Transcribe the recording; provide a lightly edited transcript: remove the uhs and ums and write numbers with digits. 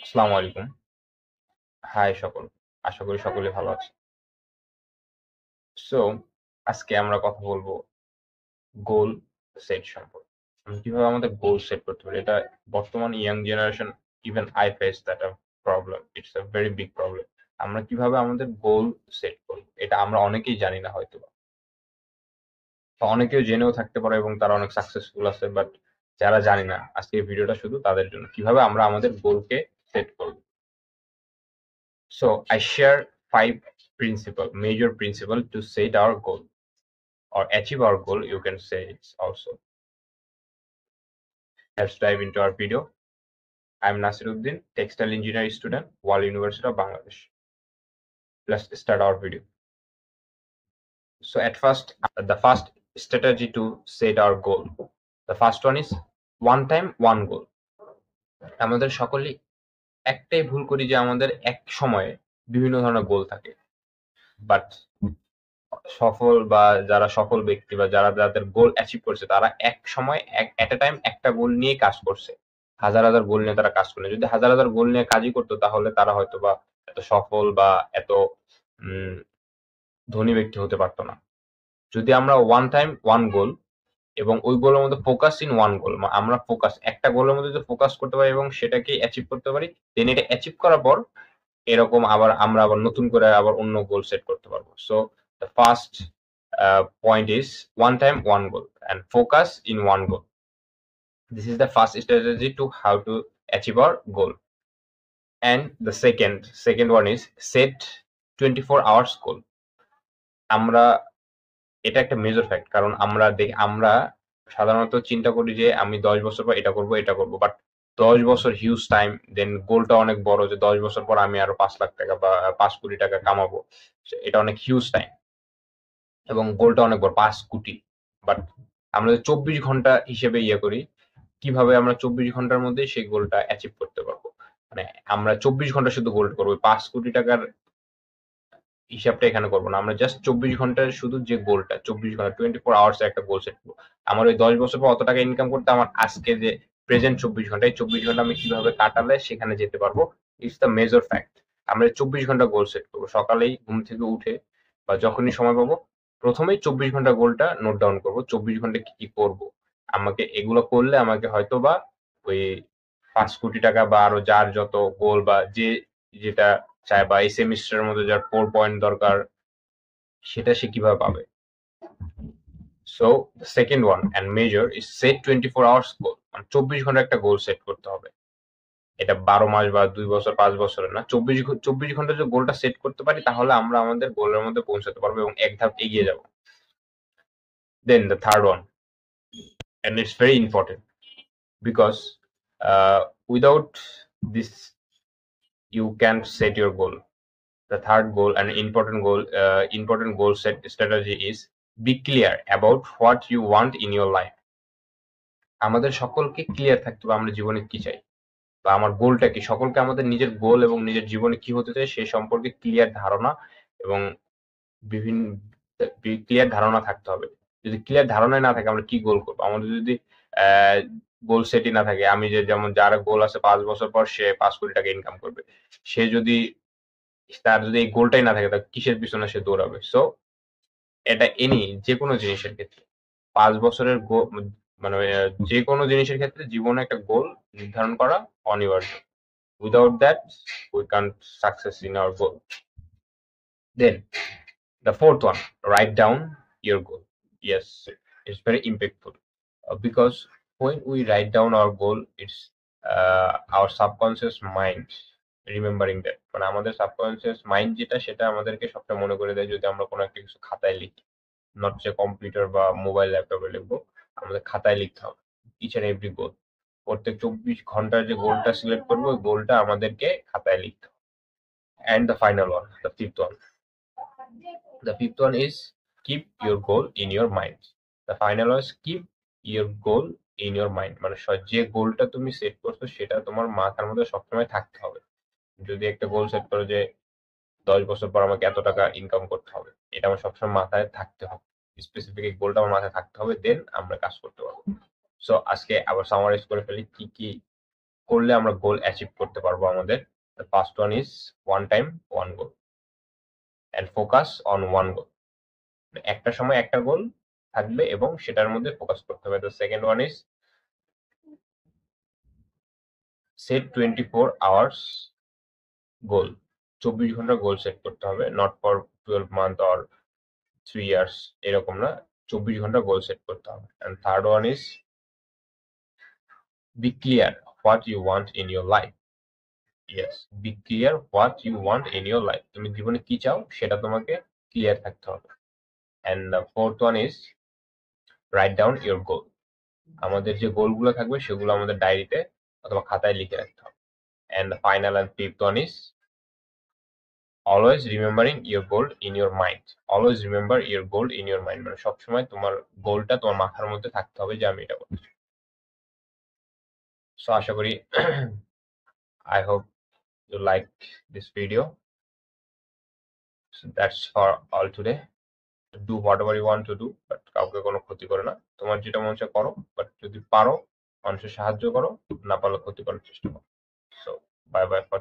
আসসালামু আলাইকুম। হাই সকল। আশা করি সকলে ভালো আছে। সো আজকে আমরা কথা বলব গোল সেট সম্পর্কে। আমরা কিভাবে আমাদের গোল সেট করতে পারি। এটা বর্তমান young generation even I face that a problem. It's a very big problem. আমরা কিভাবে আমাদের গোল সেট করব। এটা আমরা অনেকেই জানি না হয়তোবা। বা অনেকেও জেনেও থাকতে পারে এবং তারা অনেক সাকসেসফুল আছে। বাট যারা জানি না আজকে এই ভিডিওটা শুধু তাদের জন্য। কিভাবে আমরা আমাদের গোলকে সেট করব। So I share 5 major principle to set our goal or achieve our goal, you can say it also. Let's dive into our video. I'm Nasiruddin, textile engineering student, World University of Bangladesh. Let's start our video. So at first, the first strategy to set our goal. The first one is one time, one goal. আমাদের সকলেই একটাই ভুল করি যে আমাদের এক সময়ে বিভিন্ন ধরনের গোল থাকে। বাট সফল বা যারা সফল ব্যক্তি বা যাদের গোল অ্যাচিভ করছে তারা এক সময় এট এ টাইম একটা গোল নিয়ে কাজ করছে। হাজার হাজার গোল নিয়ে তারা কাজ করে যদি হাজার হাজার গোল নিয়ে কাজই করতো তাহলে তারা হয়তো বা এত সফল বা এত ধনী ব্যক্তি হতে পারতো না। যদি আমরা ওয়ান টাইম ওয়ান গোল এবং ওই গোলের মধ্যে ফোকাস ইন ওয়ান গোল, আমরা ফোকাস একটা গোলের মধ্যে যদি ফোকাস করতে পারি এবং সেটাকে অ্যাচিভ করতে পারি, দেন এটা অ্যাচিভ করার পর এরকম আমরা আবার নতুন করে আবার অন্য গোল সেট করতে পারবো। So the first point is one time one goal and focus in one goal. This is the first strategy to how to achieve our goal. And the second one is set 24 hours goal. আমরা এটা একটা major fact, কারণ আমরা সাধারণত চিন্তা করি যে আমি 10 বছর পর এটা করব, বাট 10 বছর হিউজ টাইম, দেন গোলটা অনেক বড় যে 10 বছর পর আমি আরো 5 লাখ টাকা বা 5 কোটি টাকা কামাবো। এটা অনেক হিউজ টাইম এবং গোলটা অনেক বড় 5 কোটি। বাট আমরা 24 ঘন্টা হিসেবে করি, কিভাবে আমরা 24 ঘন্টার মধ্যে সেই গোলটা অ্যাচিভ করতে পারবো। মানে আমরা 24 ঘন্টা শুধু গোল করবো, 5 কোটি টাকার হিসাবটা এখানে করবো না। আমরা জাস্ট 24 ঘন্টার শুধু যে গোলটা 24 ঘন্টা 24 আওয়ার্স একটা গোল সেট করবো। আমার ওই 10 বছর পর অত টাকা ইনকাম করতে আমার আজকে যে প্রেজেন্ট 24 ঘন্টা, এই 24 ঘন্টা আমি কিভাবে কাটালে সেখানে যেতে পারবো, ইটস দ্য মেজর ফ্যাক্ট। আমরা 24 ঘন্টা গোল সেট করবো। সকালেই ঘুম থেকে উঠে বা যখনই সময় পাবো প্রথমেই 24 ঘন্টা গোলটা নোট ডাউন করবো। 24 ঘন্টা কি কি করবো, আমাকে এগুলো করলে আমাকে হয়তো বা ওই 5 কোটি টাকা বা আরো যার যত গোল বা যেটা চায় বা এই সেমিস্টারের মধ্যে যার 4 পয়েন্ট দরকার সেটা সে কিভাবে পাবে। So second one and major is set 24 hours goal. 24 ঘন্টা একটা গোল সেট করতে হবে। এটা 12 মাস বা 2 বছর 5 বছরের না, 24 ঘন্টা যদি গোলটা সেট করতে পারি তাহলে আমরা আমাদের গোলের মধ্যে পৌঁছাতে পারবো এবং এক ধাপ এগিয়ে যাব। Then the third one, and it's very important because without this you can't set your goal. The third goal and important goal set strategy is be clear about what you want in your life. আমাদের সকলকে clear থাকতে হবে আমরা জীবনে কি চাই বা আমার গোলটা কি। সকলকে আমাদের নিজের গোল এবং নিজের জীবনে কি হতে চাই সে সম্পর্কে ক্লিয়ার ধারণা এবং বিভিন্ন ক্লিয়ার ধারণা থাকতে হবে। যদি ক্লিয়ার ধারণাই না থাকে আমরা কি গোল করবো, আমাদের যদি গোল সেটই না থাকে, আমি যেমন যার গোল আছে 5 বছর পর সে 5 কোটি টাকা ইনকাম করবে, সে যদি তার যদি এই গোলটাই না থাকে তাহলে কিসের পিছনে সে দৌড়াবে। সো এটা যে কোনো জিনিসের ক্ষেত্রে 5 বছরের মানে যে কোনো জিনিসের ক্ষেত্রে জীবনে একটা গোল নির্ধারণ করা অনিবার্য। Without that we can't success in our goal. Then the fourth one, write down your goal. Yes, it's very impactful because when we write down our goal, it's our subconscious mind remembering that. মানে আমাদের subconscious mind যেটা সেটা আমাদেরকে সবটা মনে করে দেয় যদি আমরা কোনো একটা কিছু খাতায় লিখি, নট যে কম্পিউটার বা মোবাইল ল্যাপটপে লিখবো, আমাদের খাতায় লিখতে হবে ইচ এন্ড এভরি গোল। প্রত্যেক 24 ঘন্টার যে গোলটা সিলেক্ট করবো ওই গোলটা আমাদেরকে খাতায় লিখতে হবে। And the final one, the fifth one, the fifth one is keep your goal in your mind. The final one is keep your goal in your mind. মানে যে গোলটা তুমি সেট করছো সেটা তোমার মাথার মধ্যে সবসময় থাকতে হবে। যদি একটা গোল সেট করো যে 10 বছর পর আমাকে এত টাকা ইনকাম করতে হবে, এটা আমার সবসময় মাথায় থাকতে হবে। স্পেসিফিক এই গোলটা আমার মাথায় থাকতে হবে, দেন আমরা কাজ করতে পারবো। সো আজকে আবার সামারাইজ করে ফেলি কি কি করলে আমরা গোল অ্যাচিভ করতে পারবো আমাদের। The first one is one time one goal and focus on one goal. একটা সময় একটা গোল থাকবে এবং সেটার মধ্যে ফোকাস করতে হবে। The second one is set 24 hours goal. 24 ঘন্টা গোল সেট করতে হবে, not for 12 month or 3 years এরকম না, 24 ঘন্টা গোল সেট করতে হবে। And third one is be clear what you want in your life. Yes, be clear what you want in your life. তুমি জীবনে কি চাও সেটা তোমাকে ক্লিয়ার থাকতে হবে। And the fourth one is write down your goal. আমাদের যে গোলগুলো থাকবে সেগুলো আমাদের ডায়েরিতে অথবা খাতায় লিখে রাখতে হবে। And the final and fifth one is always remembering your goal in your mind. Always remember your goal in your mind. মানে সবসময় তোমার গোলটা তোমার মাথার মধ্যে থাকতে হবে যে আমি এটা করছি। So আশা করি I hope you like this video. So that's for all today. Do whatever you want to do, but কাউকে কোনো ক্ষতি করে না। তোমার যেটা মনে হচ্ছে করো, বাট যদি পারো মানুষের সাহায্য করো, না পারলে ক্ষতি করার চেষ্টা করো। So bye bye for